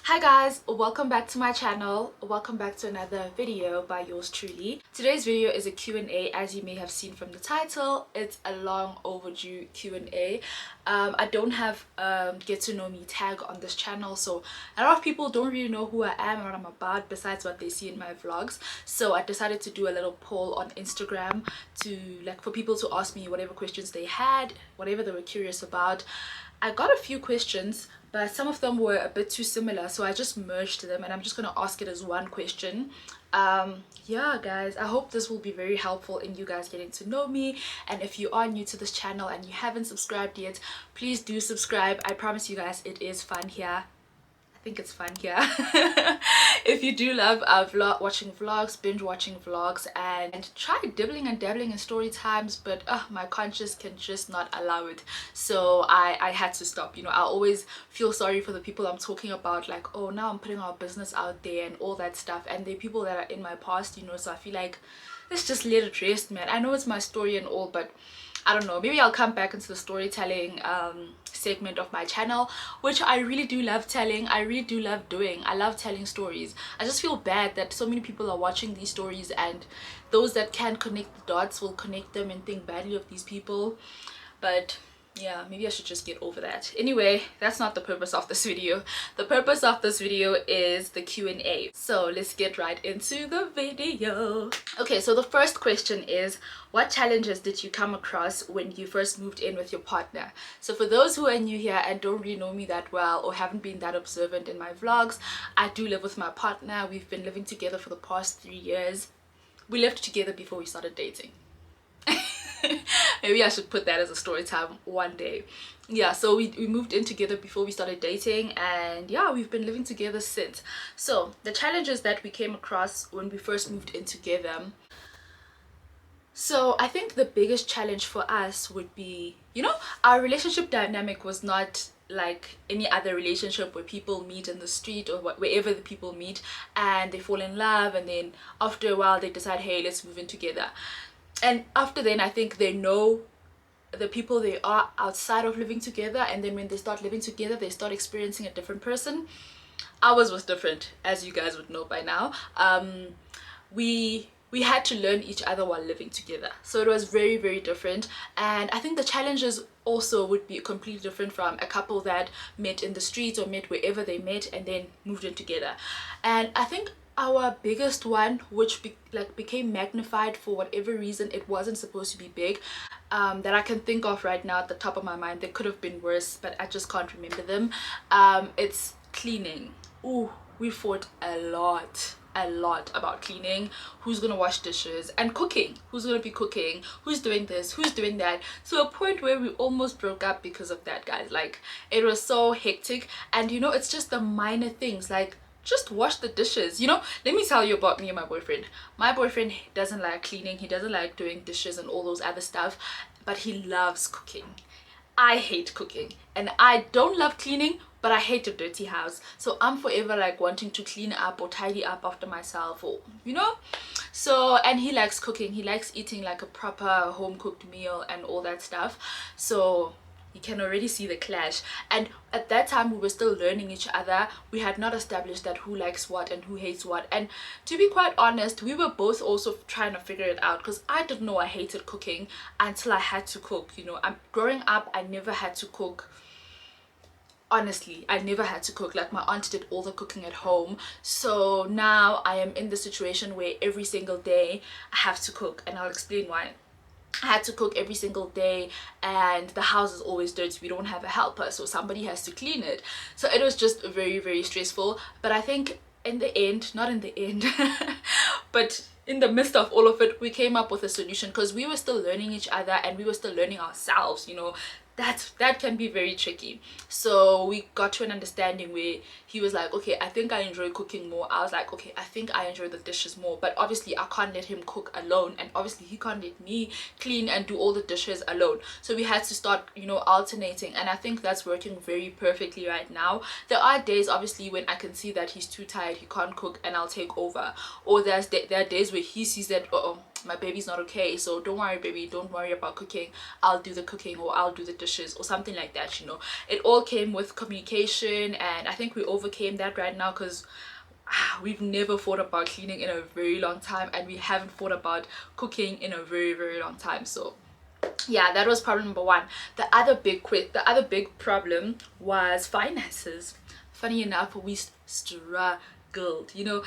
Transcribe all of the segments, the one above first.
Hi guys, welcome back to my channel. Welcome back to another video by yours truly. Today's video is a Q&A. As you may have seen from the title, it's a long overdue Q&A. I don't have get to know me tag on this channel, so a lot of people don't really know who I am and what I'm about besides what they see in my vlogs. So I decided to do a little poll on Instagram for people to ask me whatever questions they had, whatever they were curious about. I got a few questions, but some of them were a bit too similar, so I just merged them and I'm just gonna ask it as one question. Yeah guys, I hope this will be very helpful in you guys getting to know me, and if you are new to this channel and you haven't subscribed yet, please do subscribe. I promise you guys it is fun here. I think it's fun here. If you do love watching vlogs, binge watching vlogs, and try dibbling and dabbling in story times, but my conscience can just not allow it, so I had to stop. You know, I always feel sorry for the people I'm talking about, like, oh, now I'm putting our business out there and all that stuff, and they're people that are in my past, you know, so I feel like let's just let it rest, man. I know it's my story and all, but I don't know, maybe I'll come back into the storytelling segment of my channel, which I really do love telling. I really do love doing. I love telling stories. I just feel bad that so many people are watching these stories, and those that can connect the dots will connect them and think badly of these people. But yeah, maybe I should just get over that. Anyway, that's not the purpose of this video. The purpose of this video is the Q&A. So let's get right into the video. Okay, so the first question is, what challenges did you come across when you first moved in with your partner? So for those who are new here and don't really know me that well or haven't been that observant in my vlogs, I do live with my partner. We've been living together for the past 3 years. We lived together before we started dating. Maybe I should put that as a story time one day. Yeah, so we moved in together before we started dating, and yeah, we've been living together since. So the challenges that we came across when we first moved in together, so I think the biggest challenge for us would be, you know, our relationship dynamic was not like any other relationship where people meet in the street or wherever the people meet and they fall in love, and then after a while they decide, hey, let's move in together. And after then, I think they know the people they are outside of living together, and then when they start living together, they start experiencing a different person. Ours was different, as you guys would know by now. We had to learn each other while living together, so it was very, very different. And I think the challenges also would be completely different from a couple that met in the streets or met wherever they met and then moved in together. And I think our biggest one, which became magnified for whatever reason, it wasn't supposed to be big, that I can think of right now at the top of my mind. There could have been worse, but I just can't remember them. It's cleaning. Ooh, we fought a lot about cleaning. Who's gonna wash dishes? And cooking. Who's gonna be cooking? Who's doing this? Who's doing that? To a point where we almost broke up because of that, guys. Like, it was so hectic. And you know, it's just the minor things, like just wash the dishes. You know, let me tell you about me and my boyfriend. My boyfriend doesn't like cleaning, he doesn't like doing dishes and all those other stuff, but he loves cooking. I hate cooking, and I don't love cleaning, but I hate a dirty house. So I'm forever like wanting to clean up or tidy up after myself, or you know. So, and he likes cooking, he likes eating like a proper home cooked meal and all that stuff. So you can already see the clash. And at that time we were still learning each other. We had not established that who likes what and who hates what, and to be quite honest, we were both also trying to figure it out, because I didn't know I hated cooking until I had to cook. You know, growing up, I never had to cook. Honestly, I never had to cook. Like, my aunt did all the cooking at home. So now I am in the situation where every single day I have to cook, and I'll explain why. I had to cook every single day, and the house is always dirty. We don't have a helper, so somebody has to clean it. So it was just very, very stressful. But I think in the end, not in the end, but in the midst of all of it, we came up with a solution, because we were still learning each other and we were still learning ourselves, you know. That can be very tricky. So we got to an understanding where he was like, okay, I think I enjoy cooking more. I was like, okay, I think I enjoy the dishes more. But obviously I can't let him cook alone, and obviously he can't let me clean and do all the dishes alone. So we had to start, you know, alternating, and I think that's working very perfectly right now. There are days obviously when I can see that he's too tired, he can't cook, and I'll take over. Or there are days where he sees that, oh, my baby's not okay, so don't worry baby, don't worry about cooking, I'll do the cooking, or I'll do the dishes, or something like that, you know. It all came with communication, and I think we overcame that right now, because we've never thought about cleaning in a very long time, and we haven't thought about cooking in a very, very long time. So yeah, that was problem number one. The other big problem was finances. Funny enough, we struggled, you know.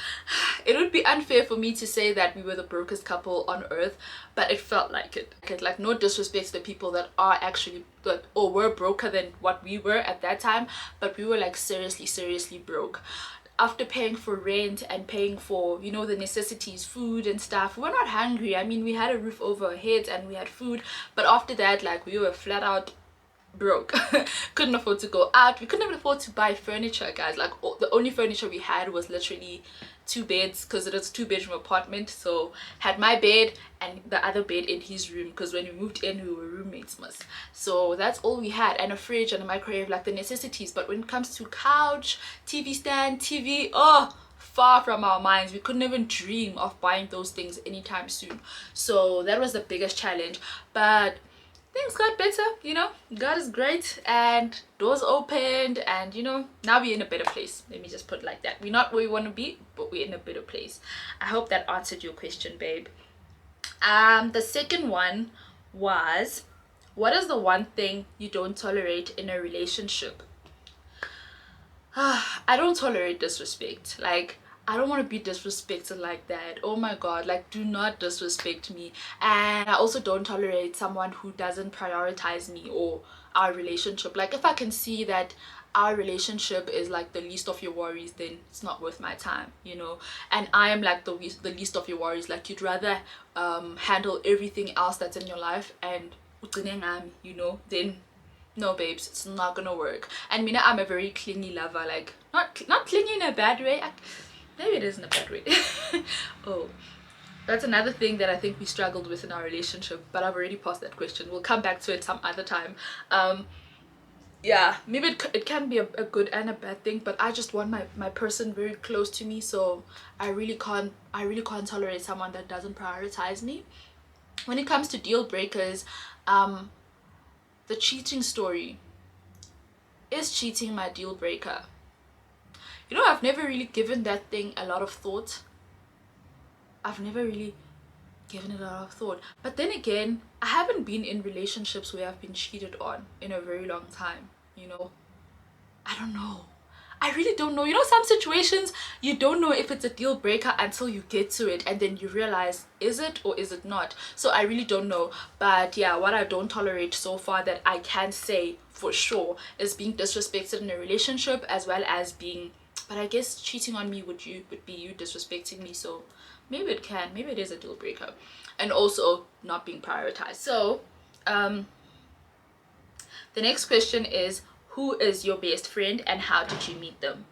It would be unfair for me to say that we were the brokest couple on earth, but it felt like it. Like, no disrespect to the people that are actually or were broker than what we were at that time, but we were like seriously broke. After paying for rent and paying for, you know, the necessities, food and stuff, we were not hungry. I mean, we had a roof over our heads and we had food, but after that, like, we were flat out broke. Couldn't afford to go out. We couldn't even afford to buy furniture, guys. Like, the only furniture we had was literally 2 beds, because it was a 2-bedroom apartment. So had my bed and the other bed in his room, because when we moved in we were roommates, so that's all we had, and a fridge and a microwave, like the necessities. But when it comes to couch, TV stand, TV, oh, far from our minds. We couldn't even dream of buying those things anytime soon. So that was the biggest challenge, but things got better, you know. God is great, and doors opened, and you know, now we're in a better place. Let me just put it like that. We're not where we want to be, but we're in a better place. I hope that answered your question, babe. The second one was, what is the one thing you don't tolerate in a relationship? I don't tolerate disrespect. Like, I don't want to be disrespected like that. Oh my god, like, do not disrespect me. And I also don't tolerate someone who doesn't prioritize me or our relationship. Like, if I can see that our relationship is like the least of your worries, then it's not worth my time, you know. And I am like the least of your worries. Like, you'd rather handle everything else that's in your life and you know, then no babes, it's not gonna work. And Mina, I'm a very clingy lover. Like, not clingy in a bad way. Maybe it is in a bad way. Oh, that's another thing that I think we struggled with in our relationship, but I've already passed that question. We'll come back to it some other time. Yeah, maybe it can be a good and a bad thing, but I just want my person very close to me, so I really can't tolerate someone that doesn't prioritize me. When it comes to deal breakers, the cheating story. Is cheating my deal breaker? You know, I've never really given that thing a lot of thought. I've never really given it a lot of thought. But then again, I haven't been in relationships where I've been cheated on in a very long time, you know. I don't know. I really don't know. You know, some situations you don't know if it's a deal breaker until you get to it, and then you realize, is it or is it not? So I really don't know. But yeah, what I don't tolerate so far that I can say for sure is being disrespected in a relationship, as well as being, but I guess cheating on me would be you disrespecting me, so maybe it is a deal breaker. And also not being prioritized. So the next question is, who is your best friend and how did you meet them?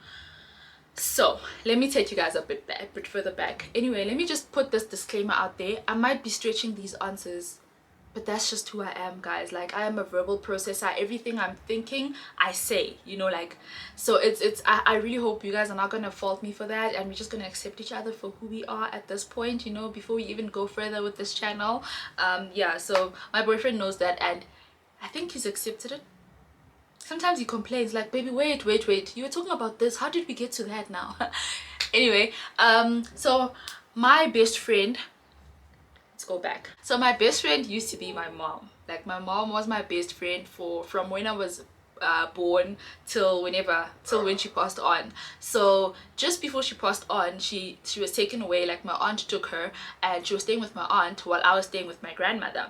So let me take you guys a bit further back. Anyway, let me just put this disclaimer out there. I might be stretching these answers, but that's just who I am, guys. Like, I am a verbal processor. Everything I'm thinking, I say, you know, like, so I really hope you guys are not gonna fault me for that, and we're just gonna accept each other for who we are at this point, you know, before we even go further with this channel. Yeah, so my boyfriend knows that, and I think he's accepted it. Sometimes he complains like, baby, wait, you were talking about this, how did we get to that now? Anyway, so my best friend, let's go back. So my best friend used to be my mom. Like, my mom was my best friend from when I was born till when she passed on. So just before she passed on, she was taken away. Like, my aunt took her and she was staying with my aunt while I was staying with my grandmother.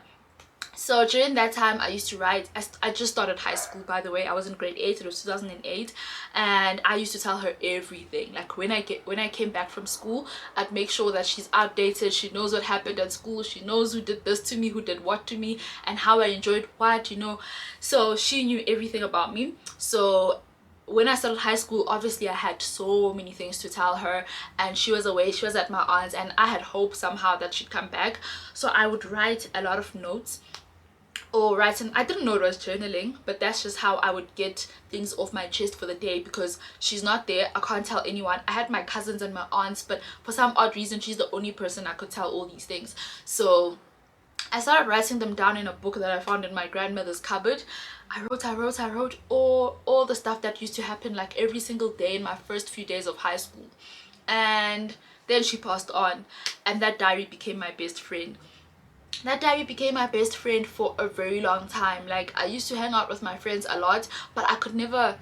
So during that time, I used to write. I just started high school, by the way. I was in grade 8. It was 2008, and I used to tell her everything. Like, when I came back from school, I'd make sure that she's outdated. She knows what happened at school. She knows who did this to me, who did what to me, and how I enjoyed what, you know. So she knew everything about me. So when I started high school, obviously I had so many things to tell her, and she was away. She was at my aunt's, and I had hope somehow that she'd come back. So I would write a lot of notes or writing. I didn't know it was journaling, but that's just how I would get things off my chest for the day, because she's not there. I can't tell anyone. I had my cousins and my aunts, but for some odd reason she's the only person I could tell all these things. So I started writing them down in a book that I found in my grandmother's cupboard. I wrote all the stuff that used to happen like every single day in my first few days of high school. And then she passed on, and that diary became my best friend. That diary became my best friend for a very long time. Like, I used to hang out with my friends a lot, but I could never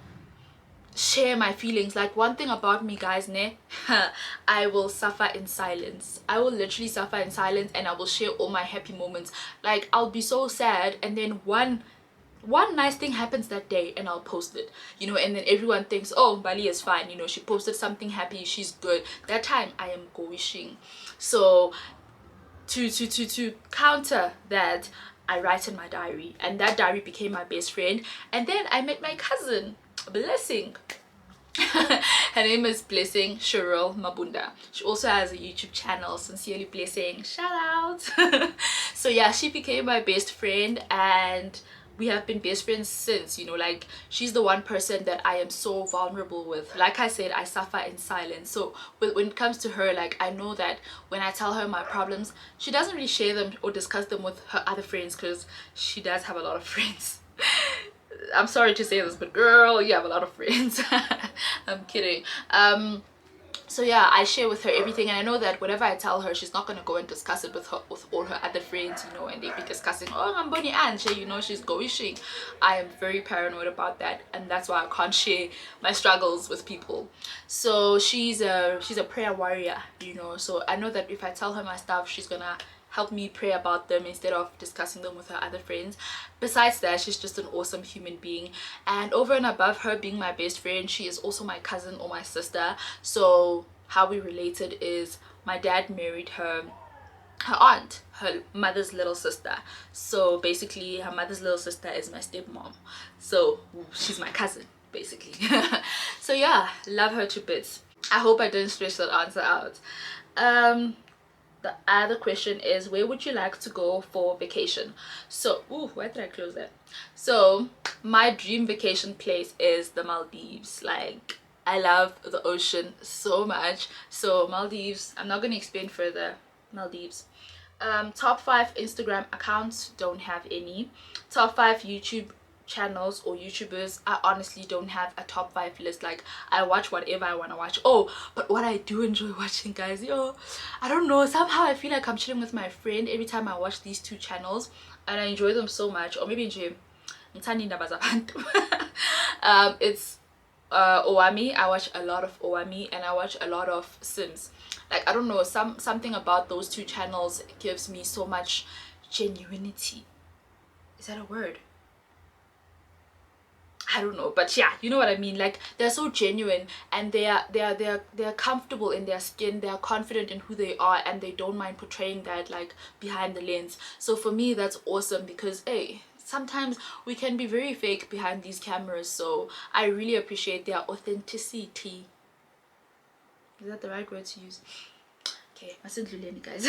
share my feelings. Like, one thing about me, guys, ne, I will suffer in silence. I will literally suffer in silence, and I will share all my happy moments. Like, I'll be so sad, and then one nice thing happens that day, and I'll post it, you know, and then everyone thinks, oh, Bali is fine, you know, she posted something happy, she's good. That time I am wishing. So to counter that, I write in my diary, and that diary became my best friend. And then I met my cousin, Blessing. Her name is Blessing Cheryl Mabunda. She also has a YouTube channel, Sincerely Blessing, shout out. So yeah, she became my best friend, and we have been best friends since, you know. Like, she's the one person that I am so vulnerable with. Like I said, I suffer in silence. So when it comes to her, like, I know that when I tell her my problems, she doesn't really share them or discuss them with her other friends, because she does have a lot of friends. I'm sorry to say this, but girl, you have a lot of friends. I'm kidding. So yeah, I share with her everything, and I know that whatever I tell her, she's not gonna go and discuss it with all her other friends, you know, and they be discussing, oh, I'm Bonnie Ange, you know, she's wishing. I am very paranoid about that, and that's why I can't share my struggles with people. So she's a prayer warrior, you know, so I know that if I tell her my stuff, she's gonna help me pray about them instead of discussing them with her other friends. Besides that, she's just an awesome human being, and over and above her being my best friend, she is also my cousin or my sister. So how we related is, my dad married her aunt, her mother's little sister. So basically her mother's little sister is my stepmom, so she's my cousin basically. So yeah, love her to bits. I hope I didn't stretch that answer out. The other question is, where would you like to go for vacation? So, ooh, why did I close that? So my dream vacation place is the Maldives. Like, I love the ocean so much. So Maldives, I'm not going to explain further. Maldives. Top 5 Instagram accounts, don't have any. Top 5 YouTube channels or YouTubers, I honestly don't have a top 5 list. Like, I watch whatever I want to watch. Oh, but what I do enjoy watching, guys, yo, I don't know, somehow I feel like I'm chilling with my friend every time I watch these two channels, and I enjoy them so much. Or maybe enjoy it's Owami. I watch a lot of Owami, and I watch a lot of Sims. Like, I don't know, something about those two channels gives me so much genuinity. Is that a word? I don't know, but yeah, you know what I mean. Like, they're so genuine, and they're comfortable in their skin, they're confident in who they are, and they don't mind portraying that, like, behind the lens. So for me, that's awesome, because hey, sometimes we can be very fake behind these cameras. So I really appreciate their authenticity. Is that the right word to use? Okay, mustn't lose any, guys.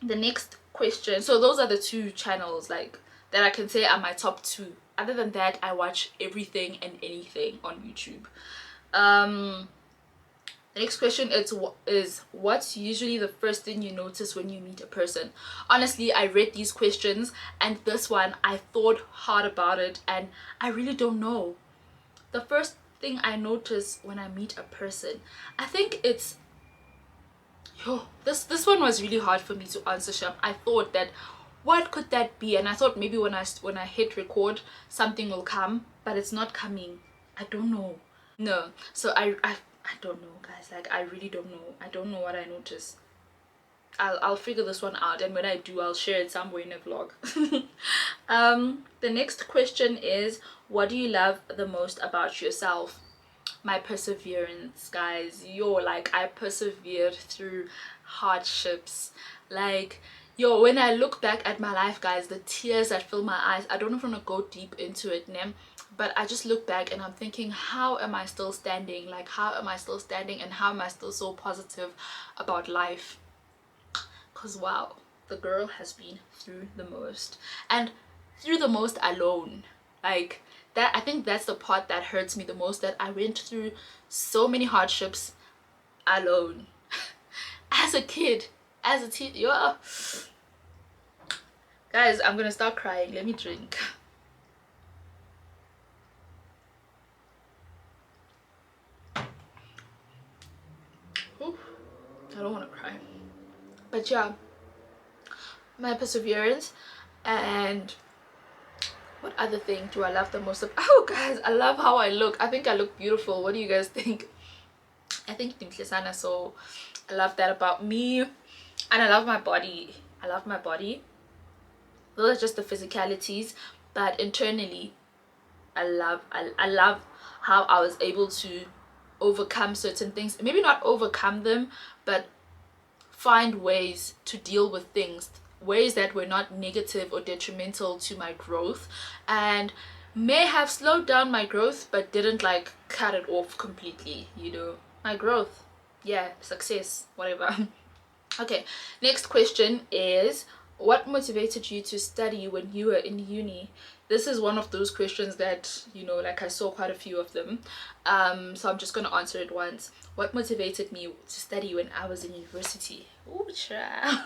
The next question, so those are the two channels, like, that I can say are my top 2. Other than that, I watch everything and anything on YouTube. The next question is what's usually the first thing you notice when you meet a person? Honestly, I read these questions, and this one, I thought hard about it, and I really don't know. The first thing I notice when I meet a person, I think it's, this one was really hard for me to answer, Sham. I thought that, what could that be? And I thought maybe when I hit record, something will come, but it's not coming. I don't know. No. So I don't know, guys. Like, I really don't know. I don't know what I noticed. I'll figure this one out, and when I do, I'll share it somewhere in a vlog. The next question is, what do you love the most about yourself? My perseverance, guys. Like, I persevered through hardships. Like, when I look back at my life, guys, the tears that fill my eyes, I don't even want to go deep into it, but I just look back and I'm thinking, how am I still standing? Like, how am I still standing, and how am I still so positive about life? Because wow, the girl has been through the most, and through the most alone. Like that, I think that's the part that hurts me the most, that I went through so many hardships alone. As a kid, as a teen. Yeah, guys, I'm gonna start crying. Let me drink. Ooh, I don't want to cry, but yeah, my perseverance. And what other thing do I love the most of? Oh guys, I love how I look. I think I look beautiful. What do you guys think? I think Dimtlesana, so I love that about me. And I love my body. I love my body. Those are just the physicalities, but internally I love how I was able to overcome certain things. Maybe not overcome them, but find ways to deal with things, ways that were not negative or detrimental to my growth, and may have slowed down my growth but didn't like cut it off completely, you know. My growth, yeah, success, whatever. Okay, next question is, what motivated you to study when you were in uni? This is one of those questions that, you know, like I saw quite a few of them. So I'm just gonna answer it once. What motivated me to study when I was in university? Ooh, child.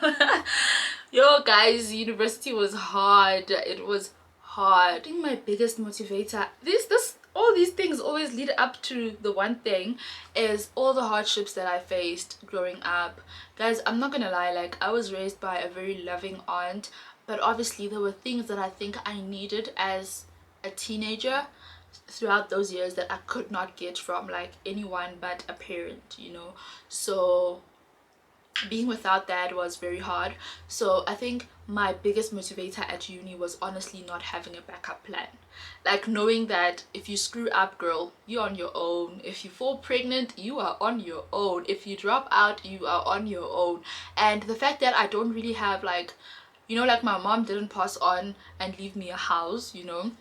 Yo guys, university was hard. It was hard. I think my biggest motivator, this all these things always lead up to the one thing, is all the hardships that I faced growing up. Guys, I'm not gonna lie, like I was raised by a very loving aunt, but obviously there were things that I think I needed as a teenager throughout those years that I could not get from like anyone but a parent, you know. So being without that was very hard. So I think my biggest motivator at uni was honestly not having a backup plan. Like knowing that if you screw up, girl, you're on your own. If you fall pregnant, you are on your own. If you drop out, you are on your own. And the fact that I don't really have like, you know, like my mom didn't pass on and leave me a house, you know.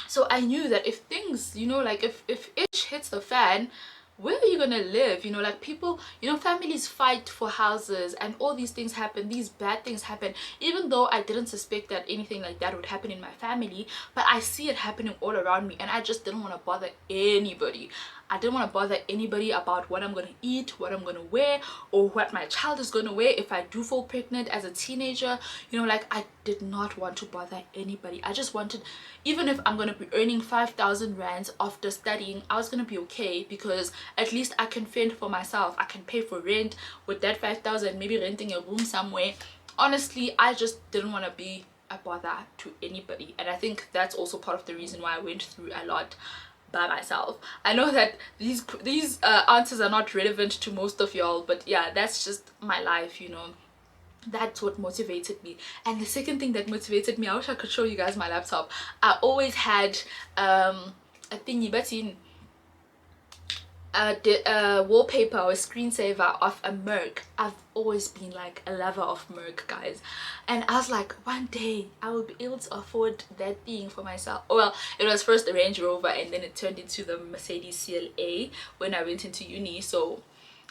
So I knew that if things, you know, like if itch hits the fan, where are you gonna live? You know, like people, you know, families fight for houses and all these things happen, these bad things happen, even though I didn't suspect that anything like that would happen in my family, but I see it happening all around me, and I just didn't want to bother anybody. I didn't want to bother anybody about what I'm going to eat, what I'm going to wear, or what my child is going to wear if I do fall pregnant as a teenager. You know, like I did not want to bother anybody. I just wanted, even if I'm going to be earning 5,000 rands after studying, I was going to be okay, because at least I can fend for myself. I can pay for rent with that 5,000, maybe renting a room somewhere. Honestly, I just didn't want to be a bother to anybody, and I think that's also part of the reason why I went through a lot by myself. I know that these answers are not relevant to most of y'all, but yeah, that's just my life, you know. That's what motivated me. And the second thing that motivated me, I wish I could show you guys my laptop. I always had a thingy, but in wallpaper or screensaver of a Merc. I've always been like a lover of Merc, guys, and I was like, one day I will be able to afford that thing for myself. Well, it was first a Range Rover, and then it turned into the Mercedes CLA when I went into uni. So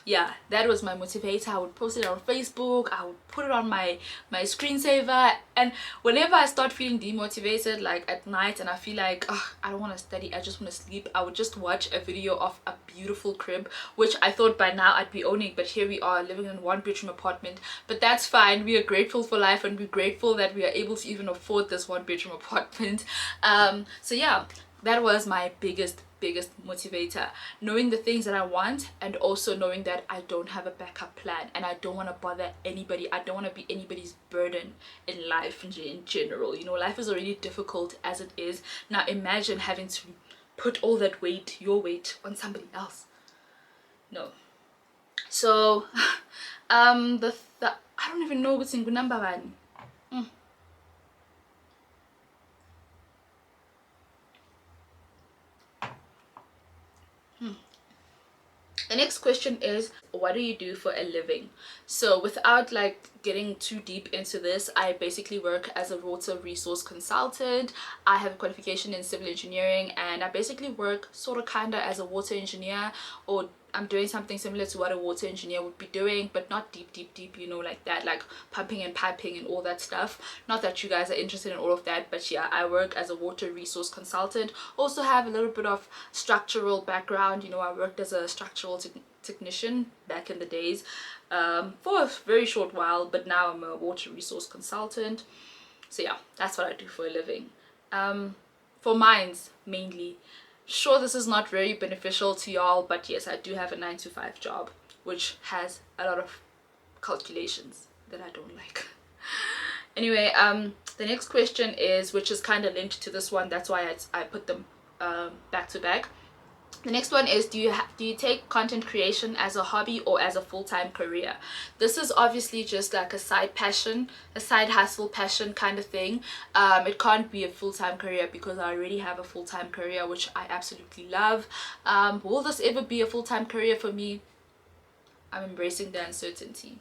yeah, that was my motivator. I would post it on Facebook, I would put it on my screensaver, and whenever I start feeling demotivated, like at night, and I feel like, oh, I don't want to study, I just want to sleep, I would just watch a video of a beautiful crib, which I thought by now I'd be owning, but here we are living in a 1-bedroom apartment. But that's fine, we are grateful for life, and we're grateful that we are able to even afford this 1-bedroom apartment. So yeah, that was my biggest motivator, knowing the things that I want, and also knowing that I don't have a backup plan, and I don't want to bother anybody. I don't want to be anybody's burden in life in general. You know, life is already difficult as it is. Now imagine having to put all that weight, your weight, on somebody else. No. So the I don't even know what's in number one. The next question is, what do you do for a living? So without like getting too deep into this, I basically work as a water resource consultant. I have a qualification in civil engineering, and I basically work sort of kinda as a water engineer, or I'm doing something similar to what a water engineer would be doing, but not deep, you know, like that, like pumping and piping and all that stuff. Not that you guys are interested in all of that, but yeah, I work as a water resource consultant. Also have a little bit of structural background. You know, I worked as a structural technician back in the days, for a very short while, but now I'm a water resource consultant. So yeah, that's what I do for a living. For mines mainly. Sure, this is not very beneficial to y'all, but yes, I do have a 9 to 5 job, which has a lot of calculations that I don't like. Anyway, the next question is, which is kind of linked to this one, that's why I put them back to back. The next one is, do you take content creation as a hobby or as a full-time career? This is obviously just like a side passion, a side hustle passion kind of thing. It can't be a full-time career because I already have a full-time career, which I absolutely love. Will this ever be a full-time career for me? I'm embracing the uncertainty.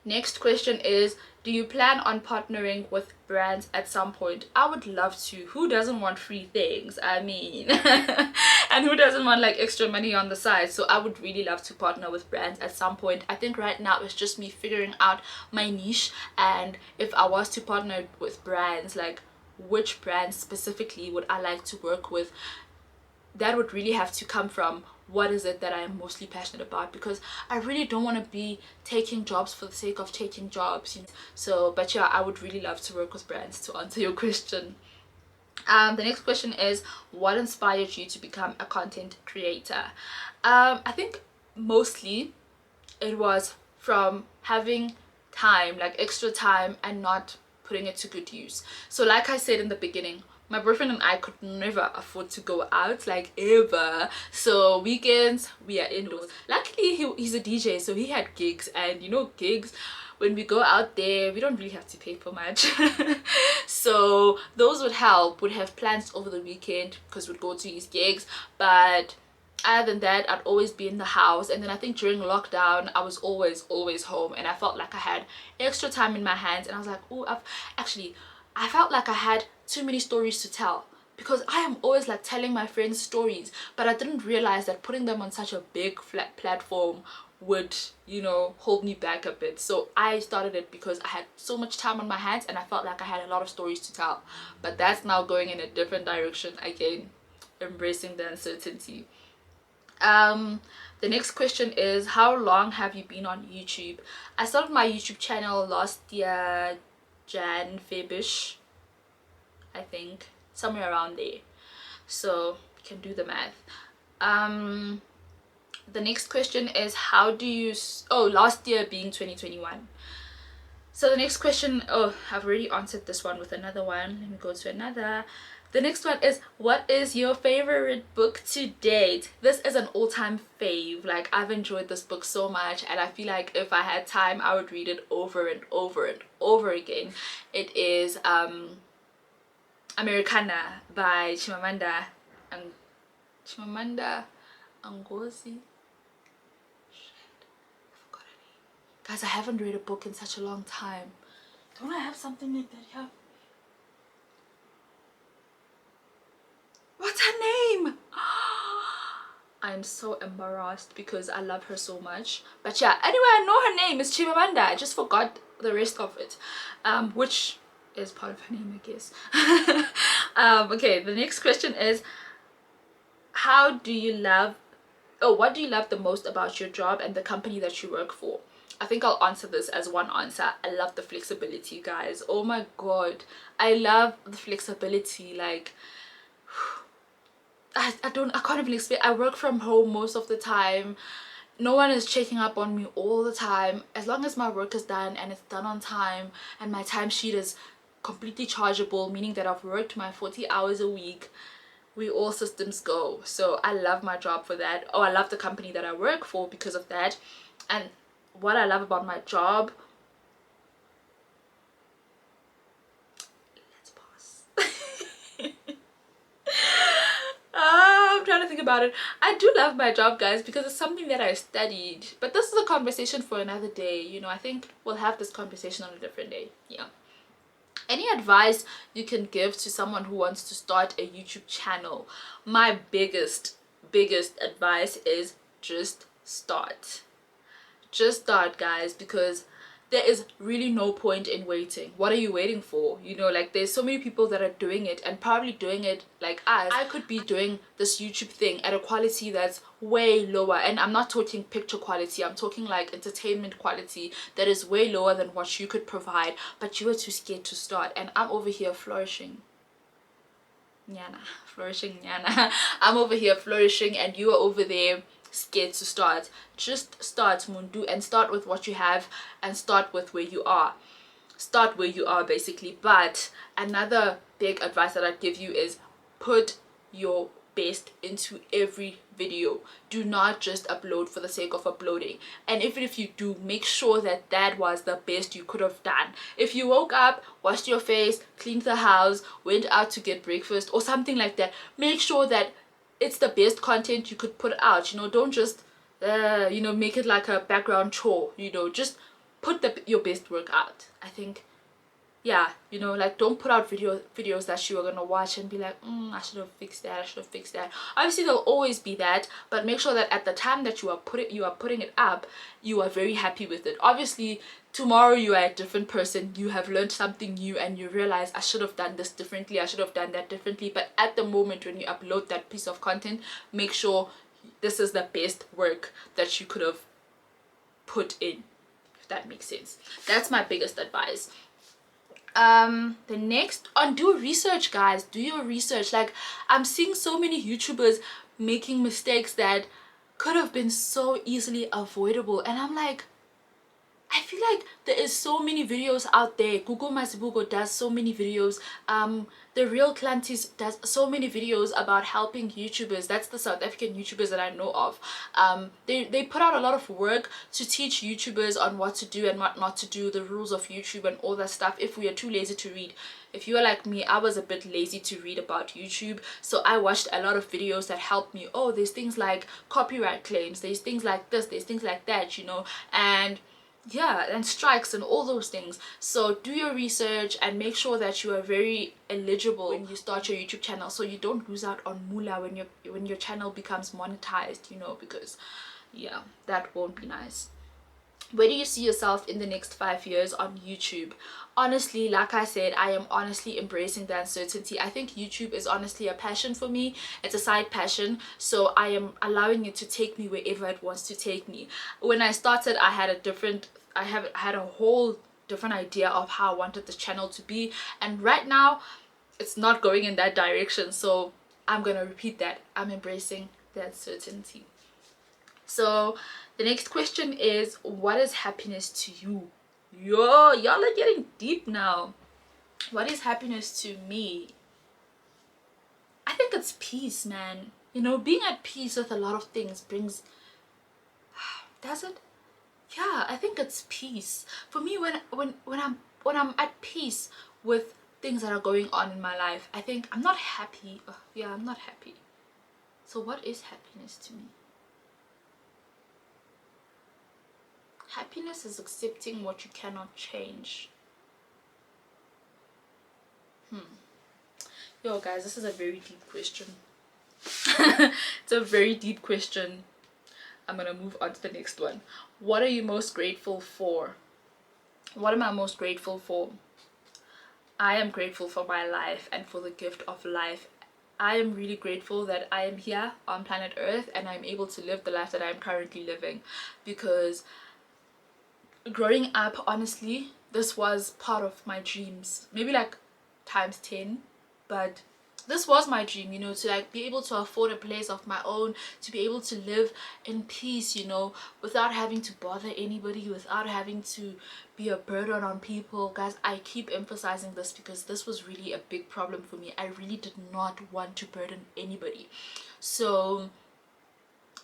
Next question is, do you plan on partnering with brands at some point? I would love to. Who doesn't want free things? I mean, and who doesn't want like extra money on the side? So I would really love to partner with brands at some point. I think right now it's just me figuring out my niche, and if I was to partner with brands, like which brands specifically would I like to work with? That would really have to come from what is it that I am mostly passionate about, because I really don't want to be taking jobs for the sake of taking jobs, you know? So, but yeah, I would really love to work with brands, to answer your question. The next question is, what inspired you to become a content creator? I think mostly it was from having time, like extra time, and not putting it to good use. So like I said in the beginning, my boyfriend and I could never afford to go out, like ever. So weekends we are indoors. Luckily he's a DJ, so he had gigs, and you know, gigs, when we go out there we don't really have to pay for much. So those would help. Would have plans over the weekend because we'd go to his gigs, but other than that I'd always be in the house. And then I think during lockdown I was always home, and I felt like I had extra time in my hands, and I was like, oh, I felt like I had too many stories to tell, because I am always like telling my friends stories, but I didn't realize that putting them on such a big flat platform would, you know, hold me back a bit. So I started it because I had so much time on my hands and I felt like I had a lot of stories to tell. But that's now going in a different direction again, embracing the uncertainty. The next question is, how long have you been on YouTube? I started my YouTube channel last year, Jan, Febish, I think, somewhere around there. So you can do the math. The next question is, how do you last year being 2021. So the next question, I've already answered this one with another one. Let me go to another. The next one is, what is your favorite book to date? This is an all-time fave. Like, I've enjoyed this book so much, and I feel like if I had time I would read it over and over and over again. It is Americana by Chimamanda Ngozi. Guys, I haven't read a book in such a long time. Don't I have something like that here? What's her name? I'm so embarrassed because I love her so much. But yeah, anyway, I know her name is Chimamanda. I just forgot the rest of it, which is part of her name, I guess. Okay, the next question is, what do you love the most about your job and the company that you work for? I think I'll answer this as one answer. I love the flexibility, guys. Oh my god, I love the flexibility. Like, I can't even explain. I work from home most of the time. No one is checking up on me all the time. As long as my work is done and it's done on time, and my timesheet is completely chargeable, meaning that I've worked my 40 hours a week, we all systems go. So I love my job for that. I love the company that I work for because of that. And what I love about my job, let's pause. I'm trying to think about it. I do love my job, guys, because it's something that I studied. But this is a conversation for another day. You know, I think we'll have this conversation on a different day. Yeah. Any advice you can give to someone who wants to start a YouTube channel? My biggest advice is, just start. Just start, guys, because there is really no point in waiting. What are you waiting for? You know, like, there's so many people that are doing it, and probably doing it like us. I could be doing this YouTube thing at a quality that's way lower, and I'm not talking picture quality, I'm talking like entertainment quality that is way lower than what you could provide, but you were too scared to start. And I'm over here flourishing. Nyana, flourishing, nyana. I'm over here flourishing, and you are over there scared to start. Just start, Mundu, and start with what you have, and start with where you are. Start where you are, basically. But another big advice that I'd give you is put your best into every video. Do not just upload for the sake of uploading, and even if you do, make sure that that was the best you could have done. If you woke up, washed your face, cleaned the house, went out to get breakfast or something like that, make sure that it's the best content you could put out. You know, don't just you know, make it like a background chore. You know, just put your best work out. I think, yeah, you know, like, don't put out videos that you are gonna watch and be like, I should have fixed that, I should have fixed that. Obviously there'll always be that, but make sure that at the time that you are putting it up, you are very happy with it. Obviously tomorrow you are a different person, you have learned something new, and you realize, I should have done this differently, I should have done that differently. But at the moment when you upload that piece of content, make sure this is the best work that you could have put in, if that makes sense. That's my biggest advice. The next, do research, guys. Do your research. Like, I'm seeing so many YouTubers making mistakes that could have been so easily avoidable, and I'm like, I feel like there is so many videos out there. Google Masibuko does so many videos. The Real Clanties does so many videos about helping YouTubers. That's the South African YouTubers that I know of. They put out a lot of work to teach YouTubers on what to do and what not to do, the rules of YouTube and all that stuff, if we are too lazy to read. If you are like me, I was a bit lazy to read about YouTube, so I watched a lot of videos that helped me. Oh, there's things like copyright claims, there's things like this, there's things like that, you know, and yeah, and strikes and all those things. So do your research and make sure that you are very eligible when you start your YouTube channel, so you don't lose out on moolah when your channel becomes monetized, you know, because yeah, that won't be nice. Where do you see yourself in the next 5 years on YouTube? Honestly, like I said, I am honestly embracing the uncertainty. I think YouTube is honestly a passion for me. It's a side passion, so I am allowing it to take me wherever it wants to take me. When I started, I had a whole different idea of how I wanted the channel to be, and right now it's not going in that direction, so I'm gonna repeat that. I'm embracing the uncertainty. So the next question is, what is happiness to you? Yo, y'all are getting deep now. What is happiness to me? I think it's peace, man. You know, being at peace with a lot of things brings, does it? Yeah, I think it's peace. For me, when I'm at peace with things that are going on in my life, I think I'm not happy. Yeah, I'm not happy. So what is happiness to me? Happiness is accepting what you cannot change. Yo, guys, this is a very deep question. It's a very deep question. I'm gonna move on to the next one. What are you most grateful for? What am I most grateful for? I am grateful for my life and for the gift of life. I am really grateful that I am here on planet Earth and I'm able to live the life that I'm currently living, because growing up, honestly, this was part of my dreams, maybe like times 10, but this was my dream, you know, to like be able to afford a place of my own, to be able to live in peace, you know, without having to bother anybody, without having to be a burden on people. Guys, I keep emphasizing this because this was really a big problem for me. I really did not want to burden anybody. So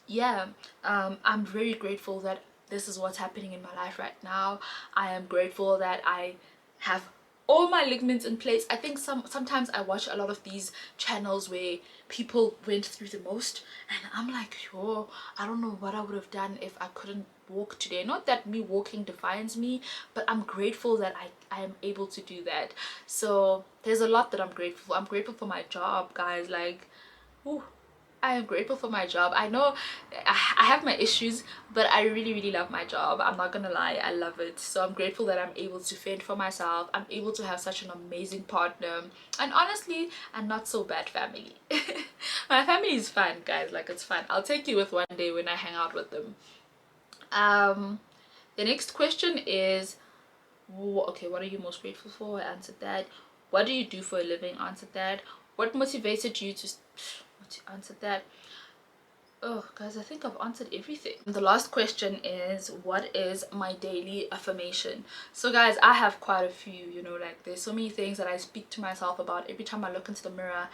yeah, I'm very grateful that this is what's happening in my life right now. I am grateful that I have all my ligaments in place. I think sometimes I watch a lot of these channels where people went through the most, and I'm like, yo, I don't know what I would have done if I couldn't walk today. Not that me walking defines me, but I'm grateful that I am able to do that. So there's a lot that I'm grateful for. I'm grateful for my job, guys. Like, ooh, I am grateful for my job. I know I have my issues, but I really, really love my job. I'm not gonna lie, I love it. So I'm grateful that I'm able to fend for myself. I'm able to have such an amazing partner, and honestly, a not so bad family. My family is fun, guys. Like, it's fun. I'll take you with one day when I hang out with them. Um, the next question is, okay, what are you most grateful for? I answered that. What do you do for a living? Answered that. What motivated you to answered that. Oh, guys, I think I've answered everything. The last question is, what is my daily affirmation? So, guys, I have quite a few, you know, like, there's so many things that I speak to myself about. Every time I look into the mirror,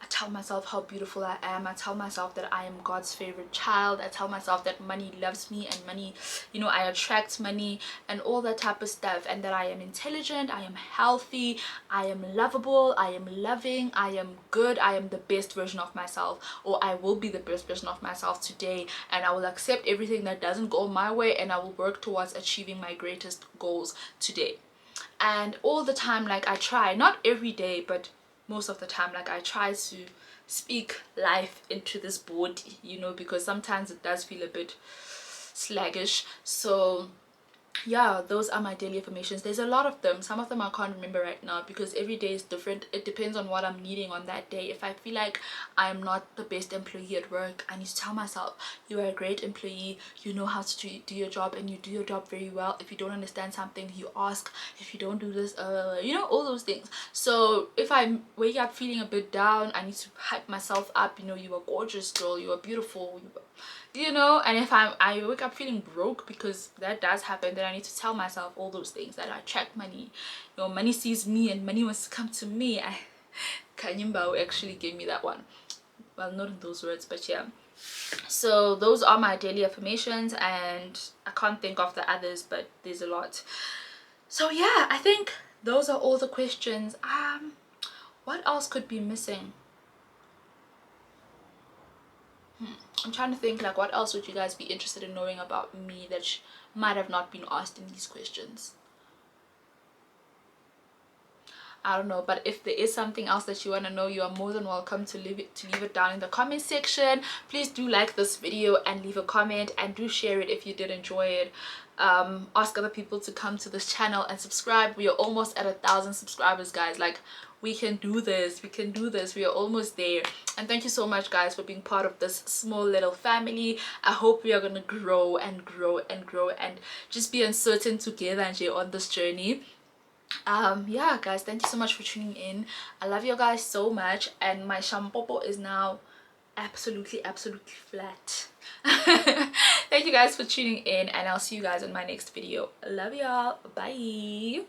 I tell myself how beautiful I am. I tell myself that I am God's favorite child. I tell myself that money loves me, and money, you know, I attract money and all that type of stuff, and that I am intelligent, I am healthy, I am lovable, I am loving, I am good, I am the best version of myself, or I will be the best version of myself today, and I will accept everything that doesn't go my way, and I will work towards achieving my greatest goals today. And all the time, like, I try, not every day, but most of the time, like, I try to speak life into this body, you know, because sometimes it does feel a bit sluggish. So yeah, those are my daily affirmations. There's a lot of them. Some of them I can't remember right now because every day is different. It depends on what I'm needing on that day. If I feel like I'm not the best employee at work, I need to tell myself, you are a great employee, you know how to do your job, and you do your job very well. If you don't understand something, you ask. If you don't do this, you know, all those things. So if I wake up feeling a bit down, I need to hype myself up. You know, you are gorgeous, girl, you are beautiful, you know. And if I wake up feeling broke, because that does happen, then I need to tell myself all those things, that I attract money, you know, money sees me and money wants to come to me. Kanyimba actually gave me that one, well, not in those words, but yeah. So those are my daily affirmations, and I can't think of the others, but there's a lot. So yeah, I think those are all the questions. What else could be missing? I'm trying to think, like, what else would you guys be interested in knowing about me that might have not been asked in these questions? I don't know, but if there is something else that you want to know, you are more than welcome to leave it down in the comment section. Please do like this video and leave a comment, and do share it if you did enjoy it. Ask other people to come to this channel and subscribe. We are almost at 1,000 subscribers, guys. Like, we can do this, we can do this, we are almost there. And thank you so much, guys, for being part of this small little family. I hope we are gonna grow and grow and grow, and just be uncertain together and share on this journey. Yeah, guys, thank you so much for tuning in. I love you guys so much, and my shampoo is now absolutely flat. Thank you guys for tuning in, and I'll see you guys in my next video. Love y'all. Bye.